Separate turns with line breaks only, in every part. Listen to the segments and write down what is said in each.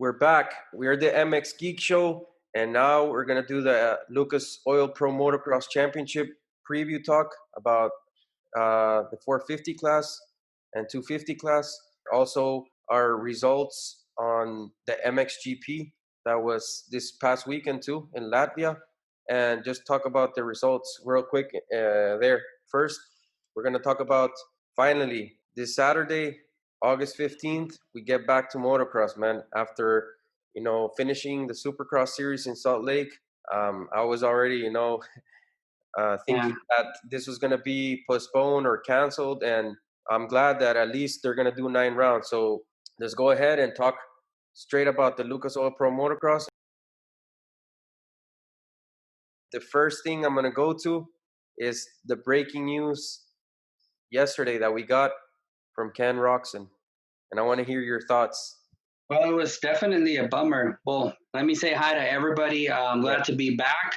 We're back. We're the MX Geek Show, and now we're gonna do the Lucas Oil Pro Motocross Championship preview talk about the 450 class and 250 class. Also, our results on the MXGP that was this past weekend too in Latvia, and just talk about the results real quick there. First, we're gonna talk about finally this Saturday, August 15th, we get back to motocross, man. After, finishing the Supercross series in Salt Lake, I was already, thinking that this was going to be postponed or canceled. And I'm glad that at least they're going to do 9 rounds. So let's go ahead and talk straight about the Lucas Oil Pro Motocross. The first thing I'm going to go to is the breaking news yesterday that we got from Ken Roxon. And I want to hear your thoughts.
Well, it was definitely a bummer. Well, let me say hi to everybody. I'm glad to be back.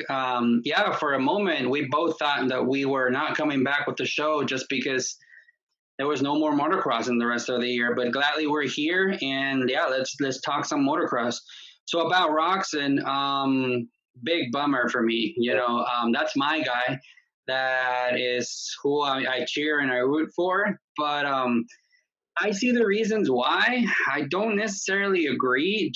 For a moment, we both thought that we were not coming back with the show just because there was no more motocross in the rest of the year. But gladly we're here, and let's talk some motocross. So about Roxon, big bummer for me. That's my guy. That is who I cheer and I root for. But I see the reasons why. I don't necessarily agree.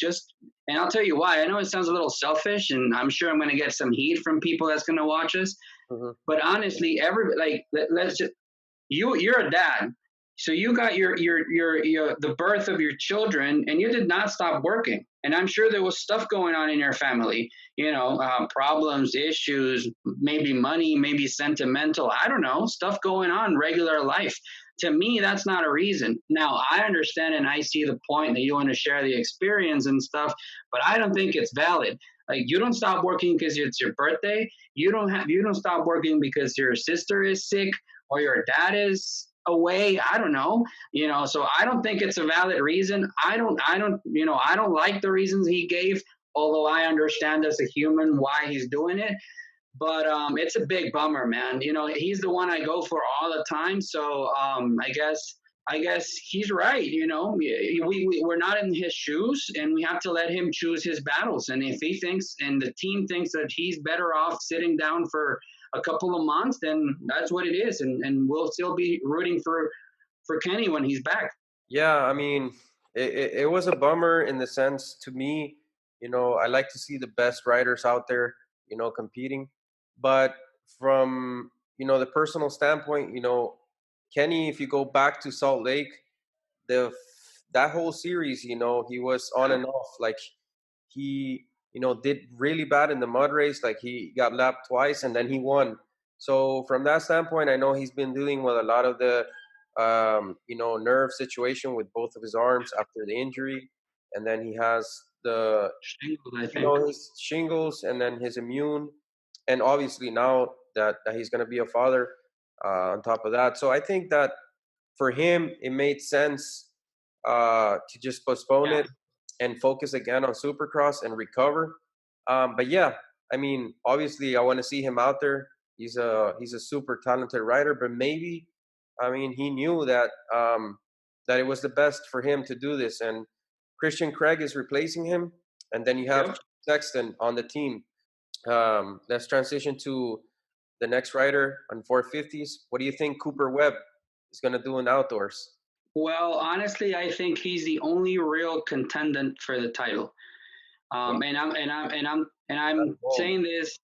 And I'll tell you why. I know it sounds a little selfish, and I'm sure I'm going to get some heat from people that's going to watch us. Mm-hmm. But honestly, you're a dad, so you got your the birth of your children, and you did not stop working. And I'm sure there was stuff going on in your family. Problems, issues, maybe money, maybe sentimental. I don't know, stuff going on, regular life. To me, that's not a reason. Now, I understand and I see the point that you want to share the experience and stuff, but I don't think it's valid. Like, you don't stop working because it's your birthday. You don't stop working because your sister is sick or your dad is away. I don't know. So I don't think it's a valid reason. I don't like the reasons he gave, although I understand as a human why he's doing it. But it's a big bummer, man. He's the one I go for all the time. So I guess he's right. We're not in his shoes, and we have to let him choose his battles. And if he thinks and the team thinks that he's better off sitting down for a couple of months, then that's what it is. And we'll still be rooting for Kenny when he's back.
Yeah, I mean, it was a bummer in the sense, to me, I like to see the best riders out there, competing. But from, the personal standpoint, Kenny, if you go back to Salt Lake, that whole series, he was on and off. Like, he, did really bad in the mud race. Like, he got lapped twice and then he won. So from that standpoint, I know he's been dealing with a lot of the, nerve situation with both of his arms after the injury. And then he has the his shingles and then his immune. And obviously now that he's going to be a father on top of that. So I think that for him, it made sense to just postpone it and focus again on Supercross and recover. But yeah, I mean, obviously I want to see him out there. He's a super talented rider, but maybe, I mean, he knew that that it was the best for him to do this. And Christian Craig is replacing him. And then you have Sexton on the team. Let's transition to the next rider on 450s. What do you think Cooper Webb is going to do in outdoors?
Well, honestly, I think he's the only real contendant for the title. And I'm saying this.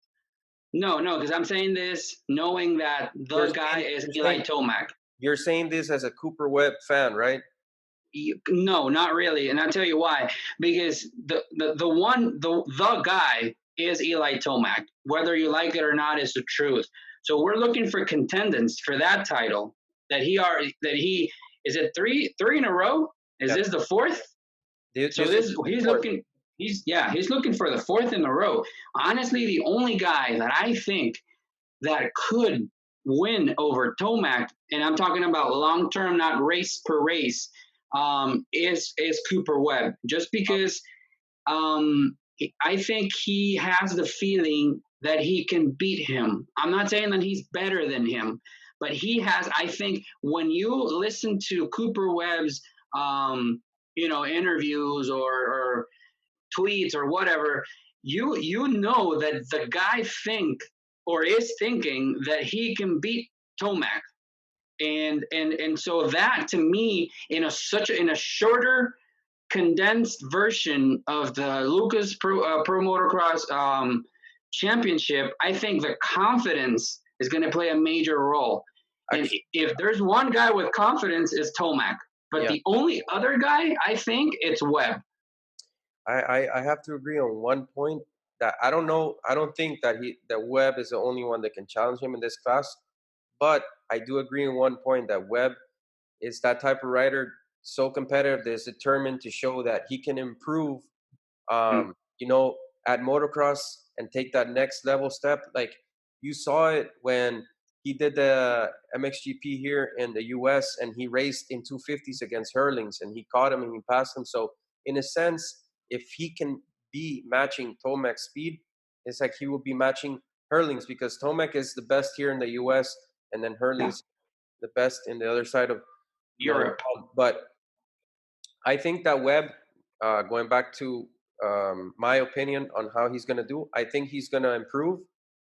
No, because I'm saying this knowing that the guy is Eli Tomac.
You're saying this as a Cooper Webb fan, right?
No, not really, and I'll tell you why. Because the guy is Eli Tomac. Whether you like it or not is the truth. So we're looking for contendants for that title. Is it three in a row? Is this the fourth? He's looking for the fourth in a row. Honestly, the only guy that I think that could win over Tomac, and I'm talking about long term, not race per race, is Cooper Webb. Just because I think he has the feeling that he can beat him. I'm not saying that he's better than him, but he has, I think, when you listen to Cooper Webb's, interviews or tweets or whatever, you know that the guy is thinking that he can beat Tomac, and so that to me in a shorter condensed version of the Lucas Pro Motocross championship, I think the confidence is going to play a major role. And
Actually,
if there's one guy with confidence, is Tomac. But
yeah,
the only other guy, I think, it's Webb.
I have to agree on one point that I don't know. I don't think that Webb is the only one that can challenge him in this class, but I do agree on one point that Webb is that type of rider, so competitive, that is determined to show that he can improve,
Mm,
you know, at motocross and take that next level step. Like you saw it when he did the MXGP here in the US and he raced in 250s against Hurlings and he caught him and he passed him. So in a sense, if he can be matching Tomac's speed, it's like he will be matching Hurlings because Tomac is the best here in the US and then
yeah,
Hurlings the best in the other side of the
Europe.
world. But I think that Webb, going back to my opinion on how he's going to do, I think he's going to improve.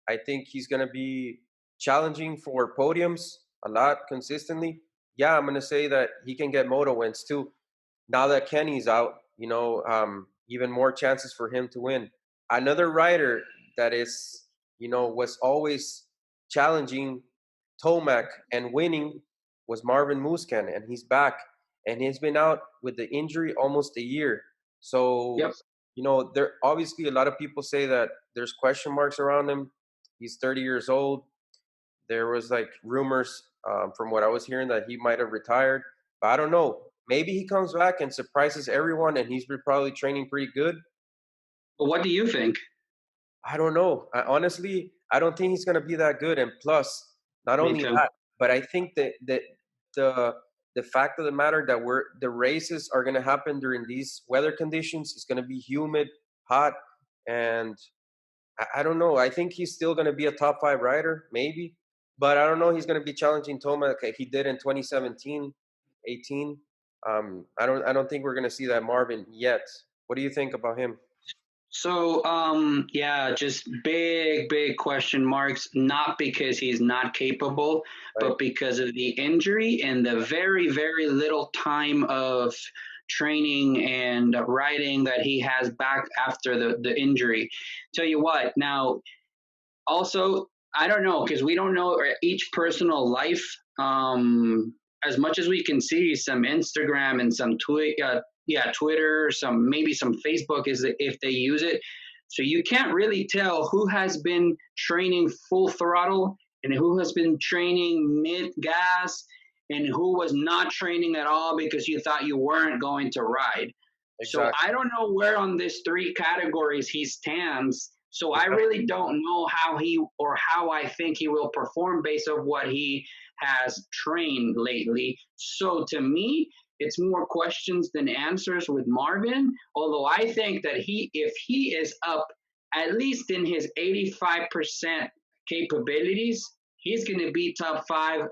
I think he's going to be challenging for podiums a lot consistently. Yeah, I'm going to say that he can get moto wins too. Now that Kenny's out, even more chances for him to win. Another rider that is, was always challenging Tomac and winning was Marvin Muscan, and he's back, and he's been out with the injury almost a year. So,
Yep.
there obviously a lot of people say that there's question marks around him. He's 30 years old. There was like rumors from what I was hearing that he might have retired, but I don't know. Maybe he comes back and surprises everyone, and he's probably training pretty good.
But what do you think?
I don't know. Honestly, I don't think he's going to be that good. And plus, not
Me
only
too.
that, but I think that the the fact of the matter that the races are going to happen during these weather conditions. It's going to be humid, hot, and I don't know. I think he's still going to be a top five rider, maybe, but I don't know. He's going to be challenging Toma like he did in 2017, 18. I don't think we're going to see that Marvin yet. What do you think about him?
So, yeah, just big question marks, not because he's not capable,
Right?
but because of the injury and the very little time of training and riding that he has back after the injury. Tell you what, now, also, I don't know, because we don't know each personal life. As much as we can see some Instagram and some Twitter, some maybe some Facebook is if they use it. So you can't really tell who has been training full throttle and who has been training mid gas and who was not training at all because you thought you weren't going to ride. So I
Exactly.
don't know where on these three categories he stands. So I really don't know how I think he will perform based on what he has trained lately. So to me, it's more questions than answers with Marvin. Although I think that if he is up at least in his 85% capabilities, he's going to be top five,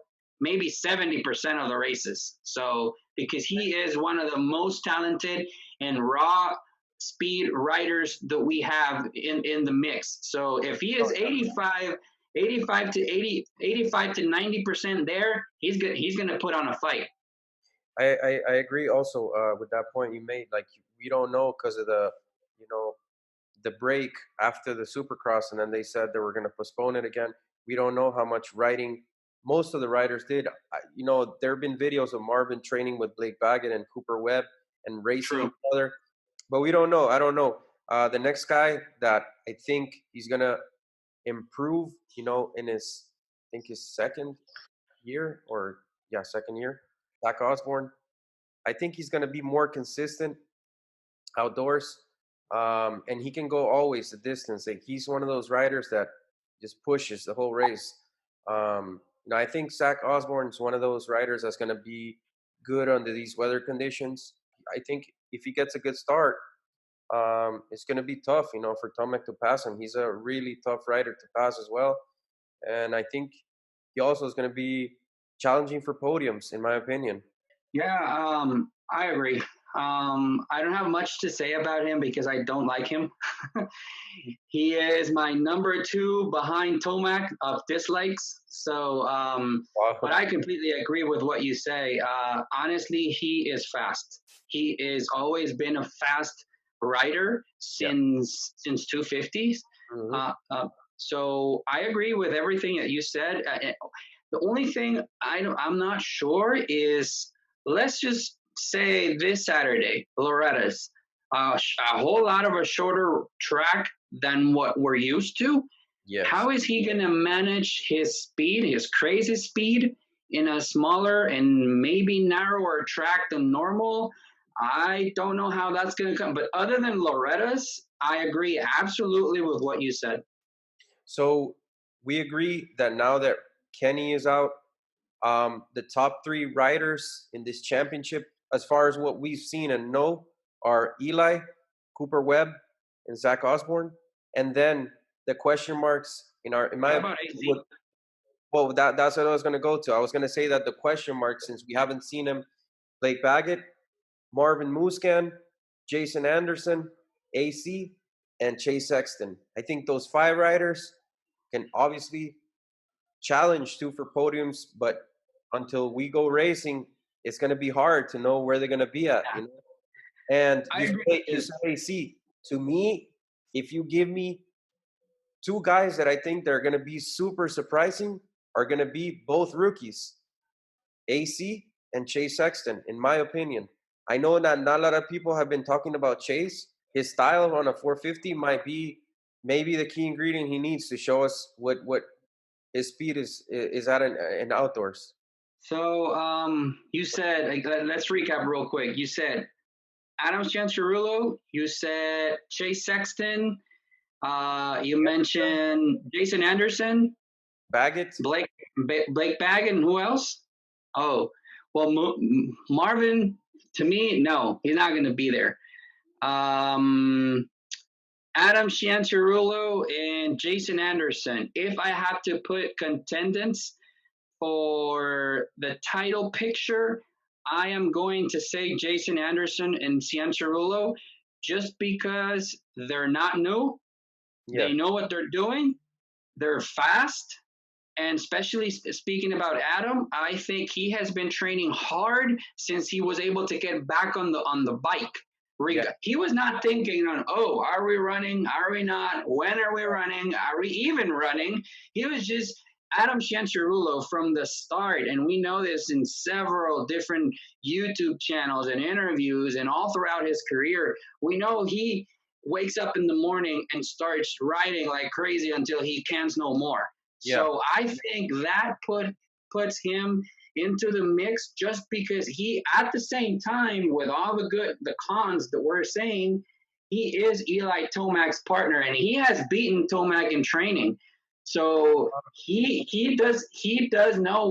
maybe 70% of the races. So because he is one of the most talented and raw speed riders that we have in the mix. So if he is 85 to 80, 85 to 90% there, he's going to put on a fight.
I agree also with that point you made. Like we don't know because of you know the break after the Supercross, and then they said they were going to postpone it again. We don't know how much riding most of the riders did. There have been videos of Marvin training with Blake Baggett and Cooper Webb and racing
True.
each other, but we don't know. I don't know. The next guy that I think he's gonna improve, in his second year or yeah, second year, Zach Osborne. I think he's gonna be more consistent outdoors, and he can go always the distance. Like he's one of those riders that just pushes the whole race. I think Zach Osborne is one of those riders that's going to be good under these weather conditions. I think if he gets a good start, it's going to be tough, for Tomek to pass him. He's a really tough rider to pass as well, and I think he also is going to be challenging for podiums, in my opinion.
Yeah, I agree. I don't have much to say about him because I don't like him. He is my number two behind Tomac of dislikes. So, but
Wow.
I completely agree with what you say. Honestly, he is fast. He is always been a fast rider
Yeah.
since 250s.
Hmm.
Uh, uh, so I agree with everything that you said. The only thing I'm not sure is, let's just say this Saturday, Loretta's a whole lot of a shorter track than what we're used to.
Yes.
How is he going to manage his speed, his crazy speed, in a smaller and maybe narrower track than normal? I don't know how that's going to come. But other than Loretta's, I agree absolutely with what you said.
So we agree that now that Kenny is out, the top three riders in this championship, as far as what we've seen and know, are Eli, Cooper Webb, and Zach Osborne. And then the question marks in my
What
opinion,
about AC?
well, that's what I was going to go to. I was going to say that the question marks, since we haven't seen him, Blake Baggett, Marvin Muscan, Jason Anderson, AC, and Chase Sexton. I think those five riders can obviously challenge too for podiums, but until we go racing, it's going to be hard to know where they're going to be at,
Yeah,
And
I
you
agree
say,
with
you
you.
say AC. To me, if you give me two guys that I think they're going to be super surprising, are going to be both rookies, AC and Chase Sexton, in my opinion. I know that not a lot of people have been talking about Chase. His style on a 450 might be maybe the key ingredient he needs to show us what his speed is at in outdoors.
So you said, like, let's recap real quick. You said Adam Chancerulo. You said Chase Sexton. You mentioned Jason Anderson,
Baggett,
Blake Blake Bag, and who else? Oh, well, Marvin. To me, no, he's not going to be there. Um, Adam Chancerulo and Jason Anderson. If I have to put contendants for the title picture, I am going to say Jason Anderson and Cianciarulo just because they're not new.
yeah,
They know what they're doing. They're fast. And especially speaking about Adam, I think he has been training hard since he was able to get back on the bike.
yeah,
He was not thinking on, oh, are we running? Are we not? When are we running? Are we even running? He was just Adam Cianciarulo from the start, and we know this in several different YouTube channels and interviews, and all throughout his career. We know he wakes up in the morning and starts riding like crazy until he can't no more.
yeah,
So I think that puts him into the mix just because he, at the same time, with all the cons that we're saying, he is Eli Tomac's partner, and he has beaten Tomac in training. So he does know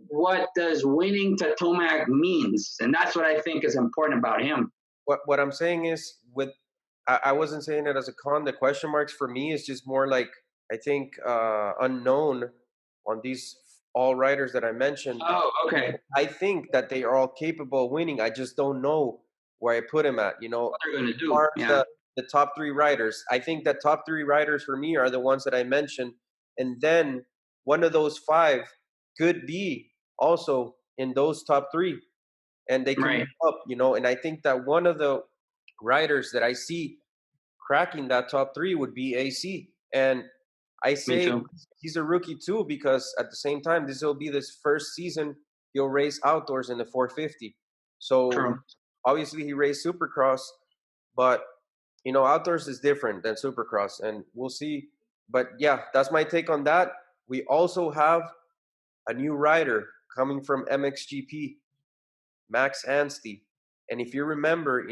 what does winning to Tomac means, and that's what I think is important about him.
what I'm saying is with I wasn't saying it as a con. The question marks for me is just more like I think unknown on these all riders that I mentioned.
Oh, okay.
I think that they are all capable of winning. I just don't know where I put him at.
What they're going to
As
do?
far as
Yeah,
the top three riders, I think that top three riders for me are the ones that I mentioned, and then one of those five could be also in those top three, and they can
right.
move up. And I think that one of the riders that I see cracking that top three would be AC. And I
Me
say
too.
he's a rookie too because at the same time, this will be this first season he'll race outdoors in the 450. So
True.
obviously he raced Supercross, but outdoors is different than Supercross, and we'll see. But yeah, that's my take on that. We also have a new rider coming from MXGP, Max Anstey. And if you remember,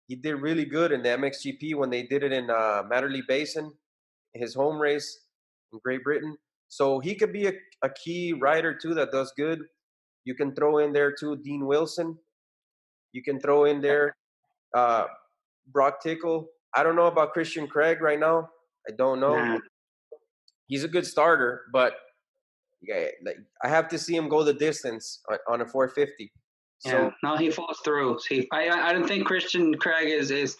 he did really good in the MXGP when they did it in Matterley Basin, his home race in Great Britain. So he could be a key rider too that does good. You can throw in there too Dean Wilson. You can throw in there uh, Brock Tickle. I don't know about Christian Craig right now. I don't know.
Nah.
He's a good starter, but yeah, like, I have to see him go the distance on a 450.
Yeah,
So
no, he falls through. I don't think Christian Craig is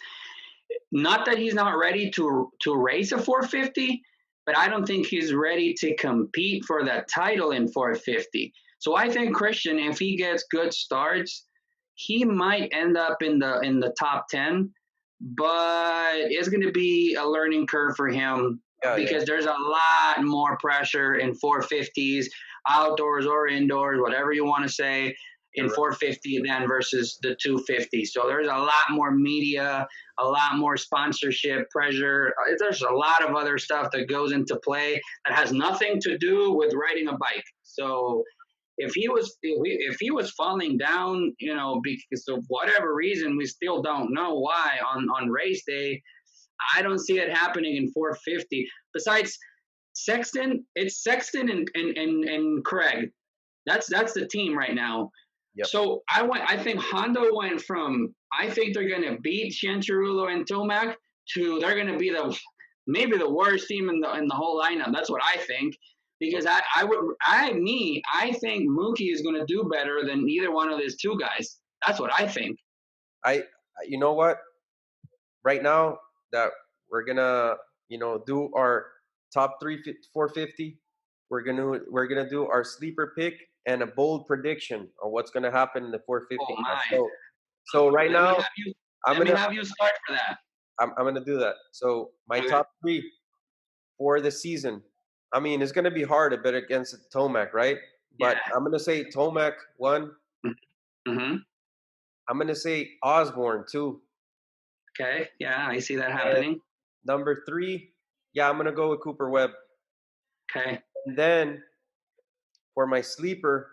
not that he's not ready to race a 450, but I don't think he's ready to compete for that title in 450. So I think Christian, if he gets good starts, he might end up in the top 10, but it's going to be a learning curve for him
yeah, yeah,
because there's a lot more pressure in 450s, outdoors or indoors, whatever you want to say,
you're
in
right.
450 than versus the 250. So there's a lot more media, a lot more sponsorship pressure. There's a lot of other stuff that goes into play that has nothing to do with riding a bike. So if he was falling down, because of whatever reason, we still don't know why on race day. I don't see it happening in 450. Besides Sexton, it's Sexton and Craig. That's the team right now.
Yep.
So I think Honda went from I think they're going to beat Cianciarulo and Tomac to they're going to be maybe the worst team in the whole lineup. That's what I think because I think Mookie is going to do better than either one of these two guys. That's what I think.
I, you know what? Right now that we're gonna, do our top 450, we're gonna do our sleeper pick and a bold prediction on what's gonna happen in the
Oh
450 class.
my!
So right
Let me
now,
have you.
I'm
Let me
gonna
have you start for that.
I'm gonna do that. So my
Okay.
top three for the season. I mean, it's gonna be hard to bet against Tomac, right? But
Yeah.
I'm gonna say Tomac one.
Mm-hmm.
I'm gonna say Osborne two.
Okay. Yeah, I see that
And
happening.
number three, yeah, I'm gonna go with Cooper Webb.
Okay.
And then for my sleeper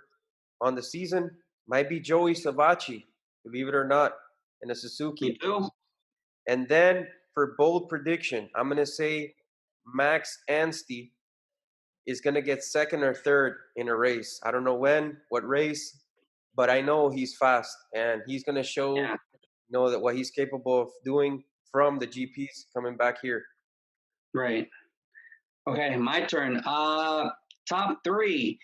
on the season, might be Joey Savacci, believe it or not, in a
You
Suzuki.
do.
And then for bold prediction, I'm gonna say Max Anstey is gonna get second or third in a race. I don't know when, what race, but I know he's fast and he's gonna show
Yeah.
that what he's capable of doing from the GPs coming back here.
Right. Okay, my turn. Top three.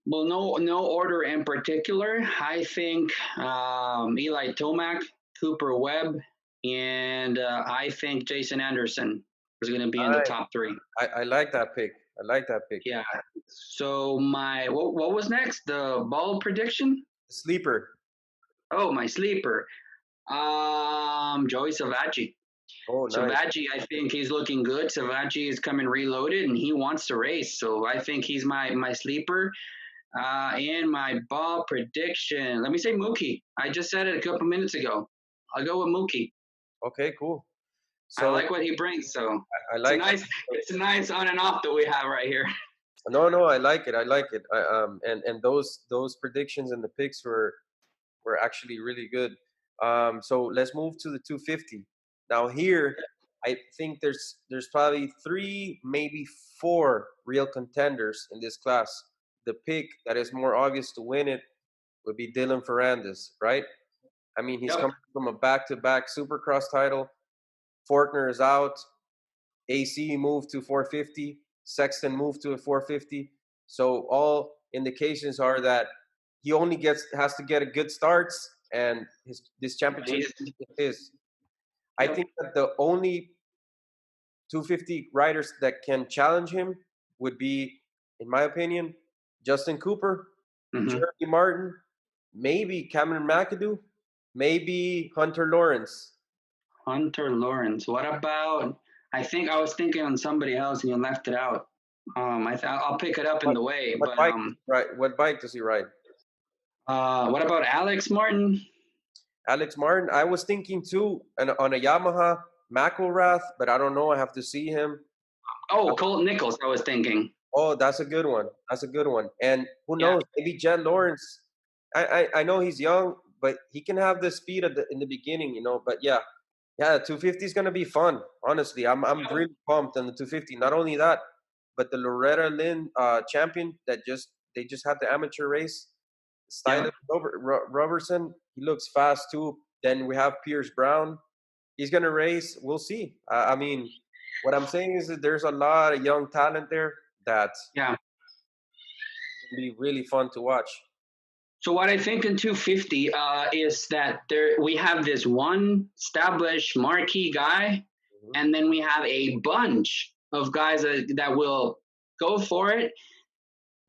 Well, no order in particular. I think Eli Tomac, Cooper Webb, and I think Jason Anderson is going to be in the
I,
top three.
I like that pick. I like that pick.
Yeah. So my what was next? The ball prediction?
Sleeper.
Oh, my sleeper. Joey Savacci.
Oh, nice.
Savacci, I think he's looking good. Savacci is coming reloaded and he wants to race. So I think he's my sleeper. And my ball prediction. Let me say Mookie. I just said it a couple minutes ago. I'll go with Mookie.
Okay, cool.
I
So
like what he brings. So
I like that.
it's a nice on and off that we have right here.
No, I like it. I like it. And those predictions and the picks were actually really good. So let's move to the 250. Now here, I think there's probably three, maybe four real contenders in this class. The pick that is more obvious to win it would be Dylan Ferrandis, right? I mean, he's
Yep.
coming from a back-to-back Supercross title. Fortner is out. AC moved to 450. Sexton moved to a 450. So all indications are that he only has to get a good starts, and this championship is his. I
Yep.
think that the only 250 riders that can challenge him would be, in my opinion, Justin Cooper,
Mm-hmm.
Jeremy Martin, maybe Cameron McAdoo, maybe Hunter Lawrence.
Hunter Lawrence. What about? I think I was thinking on somebody else and you left it out. I'll pick it up in
What
the way.
what
But
bike does he ride? What bike does he ride?
what about Alex Martin?
Alex Martin. I was thinking too on a Yamaha McElrath, but I don't know. I have to see him.
Oh, Colt Nichols. I was thinking.
Oh, that's a good one. That's a good one. And who
Yeah.
knows? Maybe Jen Lawrence. I know he's young, but he can have the speed in the beginning, But yeah, 250 is gonna be fun. Honestly, I'm
Yep.
really pumped on the 250. Not only that, but the Loretta Lynn champion they just had the amateur race.
Yep.
Stylus Robertson, he looks fast too. Then we have Pierce Brown. He's gonna race. We'll see. I mean, what I'm saying is that there's a lot of young talent there that
Yeah.
can be really fun to watch.
So what I think in 250 is that there we have this one established marquee guy,
Mhm,
and then we have a bunch of guys that will go for it.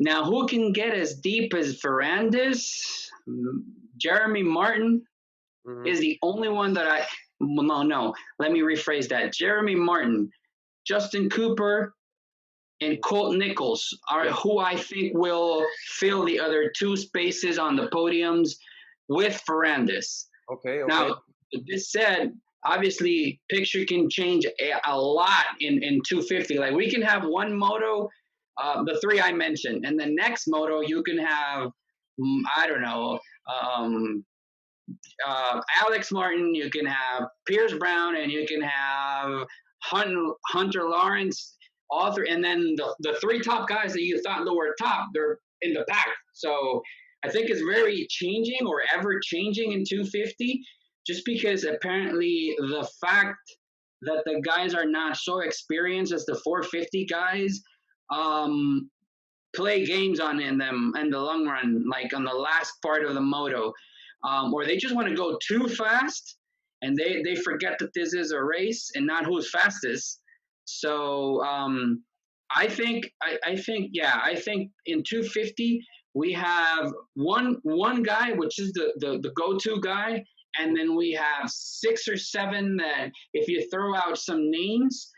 Now, who can get as deep as Ferrandis? Jeremy Martin
mhm,
is the only one that I. No, no. Let me rephrase that. Jeremy Martin, Justin Cooper, and
mhm.
Colt Nichols are
Yeah.
who I think will fill the other two spaces on the podiums with Ferrandis.
Okay. Okay.
Now, this said, obviously, picture can change a lot in 250. Like we can have one moto, the three I mentioned, and the next moto you can have, I don't know, um, Alex Martin, you can have Pierce Brown, and you can have Hunter Lawrence, author, and then the three top guys that you thought that were top, they're in the pack. So I think it's very changing or ever changing in 250, just because apparently the fact that the guys are not so experienced as the 450 guys um, play games on in them in the long run, like on the last part of the moto, or they just want to go too fast and they forget that this is a race and not who's fastest. So I think in 250 we have one guy which is the go-to guy, and then we have six or seven that if you throw out some names,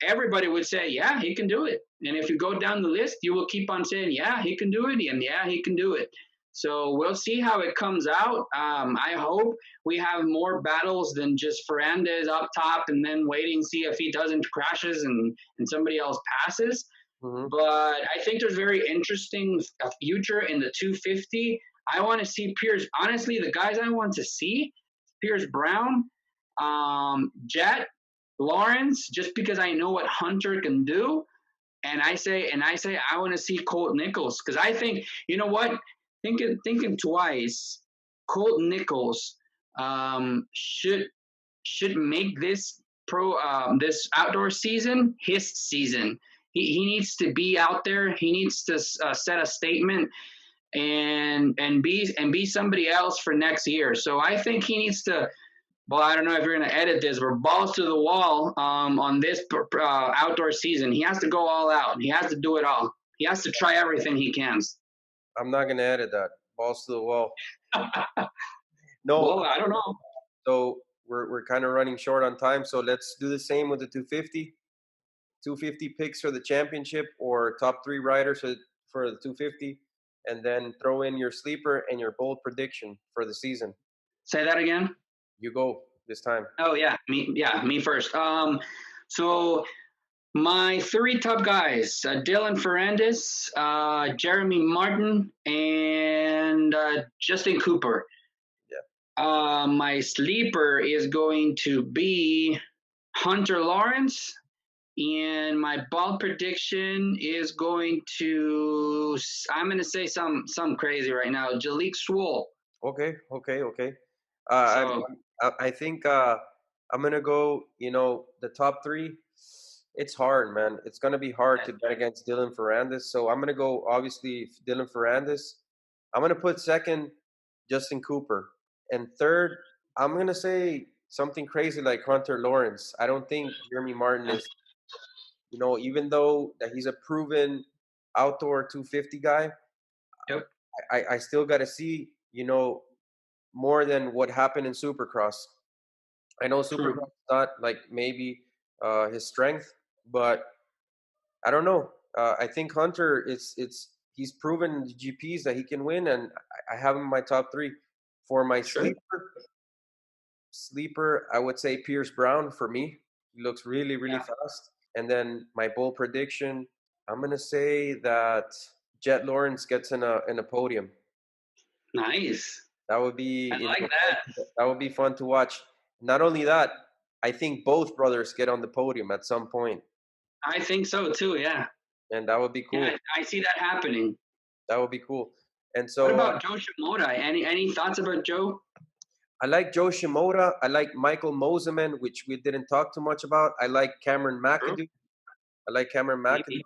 everybody would say, yeah, he can do it. And if you go down the list, you will keep on saying, yeah, he can do it. And yeah, he can do it. So we'll see how it comes out. I hope we have more battles than just Ferrandez up top and then waiting, see if he doesn't crashes and somebody else passes.
Mhm.
But I think there's very interesting future in the 250. I want to see Pierce. Honestly, the guys I want to see, Pierce Brown, Jet, Lawrence, just because I know what Hunter can do. And I say I want to see Colt Nichols because I think you know what, thinking twice, Colt Nichols should make this outdoor season his season. He needs to be out there. He needs to set a statement and be somebody else for next year. So I think he needs to. Well, I don't know if you're going to edit this, but balls to the wall on this outdoor season. He has to go all out. He has to do it all. He has to try everything he can.
I'm not gonna edit that. Balls to the wall. No.
Well, I don't know.
So we're kind of running short on time. So let's do the same with the 250. 250 picks for the championship or top three riders for the 250, and then throw in your sleeper and your bold prediction for the season.
Say that again.
You go this time.
Oh yeah, me. Yeah, me first. So my three top guys: Dylan Ferrandis, Jeremy Martin, and Justin Cooper.
Yeah.
My sleeper is going to be Hunter Lawrence, and my ball prediction is going to. I'm going to say some crazy right now. Jalik Swole.
Okay. Okay. Okay. Uh,
So
I think I'm gonna go. The top three. It's hard, man. It's gonna be hard to bet against Dylan Ferrandis. So I'm gonna go obviously Dylan Ferrandis. I'm gonna put second Justin Cooper, and third I'm gonna say something crazy like Hunter Lawrence. I don't think Jeremy Martin is. Even though that he's a proven outdoor 250 guy,
yep.
I still got to see more than what happened in Supercross. I know
True.
Supercross is not like maybe his strength, but I don't know. I think Hunter he's proven in the GPs that he can win, and I have him in my top three. For my
Sure.
sleeper, I would say Pierce Brown for me. He looks really really
Yeah.
fast. And then my bold prediction, I'm gonna say that Jet Lawrence gets in a podium.
Nice.
That would be
I like that.
that would be fun to watch. Not only that, I think both brothers get on the podium at some point,
I think so too. Yeah.
and that would be
Yeah.
cool.
I see that happening.
That would be cool. And
What
so
about Joe Shimoda? Any thoughts about Joe?
I like Joe Shimoda. I like Michael Moseman, which we didn't talk too much about. I like Cameron
True.
McAdoo. I like Cameron McAdoo.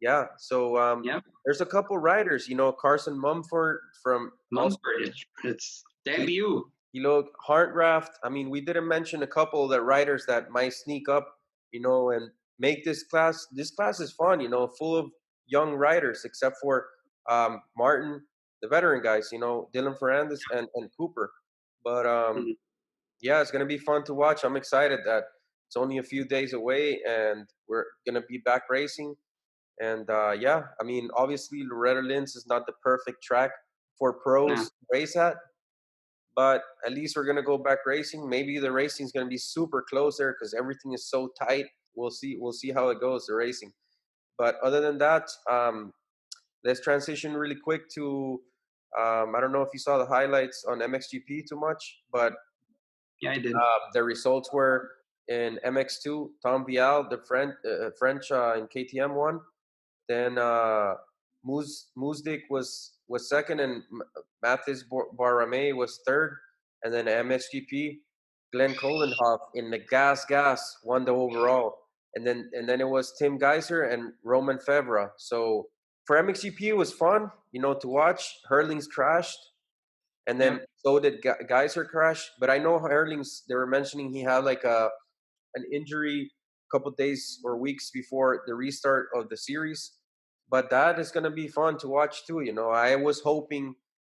Yeah. So
Yep.
there's a couple riders, you know, Carson Mumford from also
Mumford, it's
he,
debut.
you know, Hartranft. I mean, we didn't mention a couple of the riders that might sneak up, you know, and make this class. This class is fun, you know, full of young riders, except for Martin, the veteran guys, you know, Dylan Ferrandis and Cooper. But
Mhm.
yeah, it's gonna be fun to watch. I'm excited that it's only a few days away, and we're gonna be back racing. And yeah, I mean, obviously, Loretta Lynn's is not the perfect track for pros
Yeah.
to race at, but at least we're gonna go back racing. Maybe the racing is gonna be super close there because everything is so tight. We'll see. We'll see how it goes, the racing. But other than that, let's transition really quick to. I don't know if you saw the highlights on MXGP too much, but
Yeah, I did.
the results were in MX2, Tom Vial, the French in KTM won. Then Muzdik was second, and Mathis Barame was third. And then MXGP, Glenn Kohlenhoff in the gas won the overall. And then it was Tim Geiser and Roman Fevra. So for MXGP, it was fun, you know, to watch. Hurlings crashed, and then
Yep.
so did Geiser crash. But I know Hurlings. They were mentioning he had like an injury a couple days or weeks before the restart of the series. But that is going to be fun to watch too. You know, I was hoping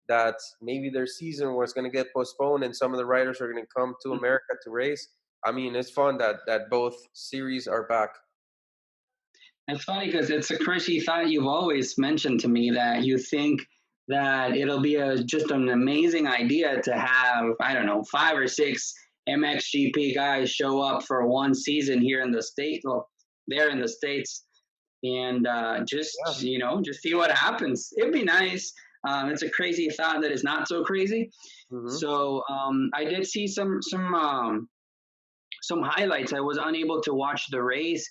that maybe their season was going to get postponed and some of the riders are going to come to America to race. I mean, it's fun that both series are back.
It's funny because it's a crazy thought you've always mentioned to me that you think that it'll be just an amazing idea to have, I don't know, 5 or 6 MXGP guys show up for one season here in the state, well, there in the States, and
Yeah.
just see what happens. It'd be nice. It's a crazy thought that is not so crazy.
Hmm.
So I did see some highlights. I was unable to watch the race,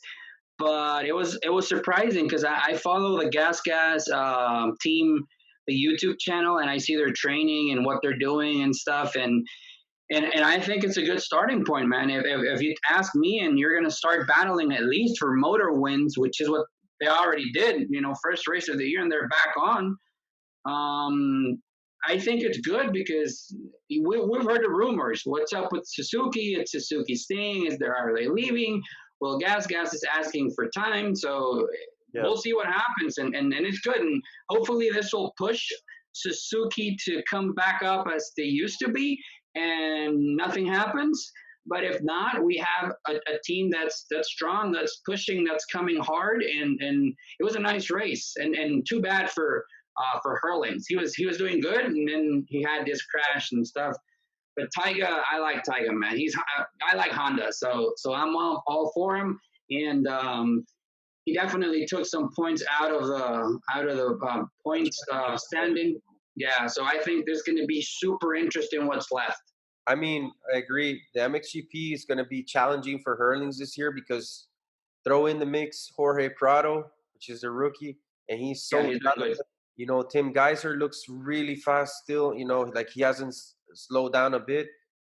but it was surprising because I follow the Gas team, the YouTube channel, and I see their training and what they're doing and stuff, and I think it's a good starting point, man. If you ask me, and you're gonna start battling at least for motor wins, which is what they already did, first race of the year, and they're back on. Um, I think it's good because we've heard the rumors. What's up with Suzuki? It's Suzuki's thing. Are they leaving? Well, Gas is asking for time, so
Yeah.
we'll see what happens, and it's good, and hopefully this will push Suzuki to come back up as they used to be, and nothing happens. But if not, we have a team that's strong, that's pushing, that's coming hard, and it was a nice race, and too bad for Hurlings. He was doing good, and then he had this crash and stuff. But Tyga, I like Tyga, man. I like Honda, so I'm all for him, and he definitely took some points out of the points standing. Yeah, so I think there's going to be super interesting what's left.
I mean, I agree. The MXGP is going to be challenging for Hurlings this year because throw in the mix Jorge Prado, which is a rookie, and he's
Yeah,
so
he's doing good.
talented. You know, Tim Geiser looks really fast still. You know, like he hasn't slowed down a bit.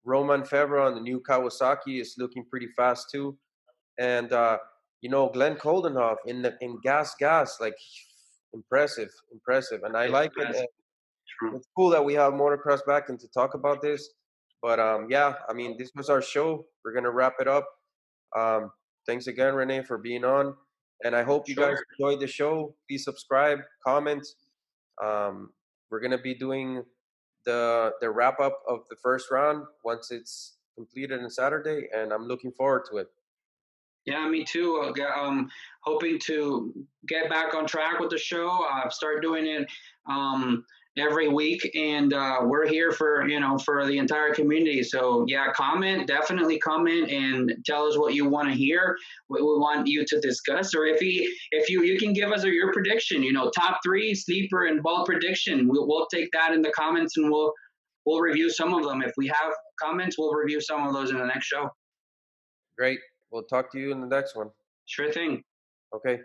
Roman Fevra on the new Kawasaki is looking pretty fast too. And you know, Glenn Coldenhoff in gas, like impressive, impressive. And I
It's
like it.
fast.
And it's cool that we have motocross back and to talk about this. But yeah, I mean, this was our show. We're gonna wrap it up. Um, Thanks again, Renee, for being on. And I hope you
Sure.
guys enjoyed the show. Please subscribe, comment. We're gonna be doing the wrap up of the first round once it's completed on Saturday, and I'm looking forward to it.
Yeah, me too. Hoping to get back on track with the show. Start doing it um, every week, and we're here for the entire community. So yeah, definitely comment, and tell us what you want to hear, what we want you to discuss, or if you can give us your prediction. Top three sleeper and ball prediction. We'll take that in the comments, and we'll review some of them. If we have comments, we'll review some of those in the next show.
Great. We'll talk to you in the next one.
Sure thing.
Okay.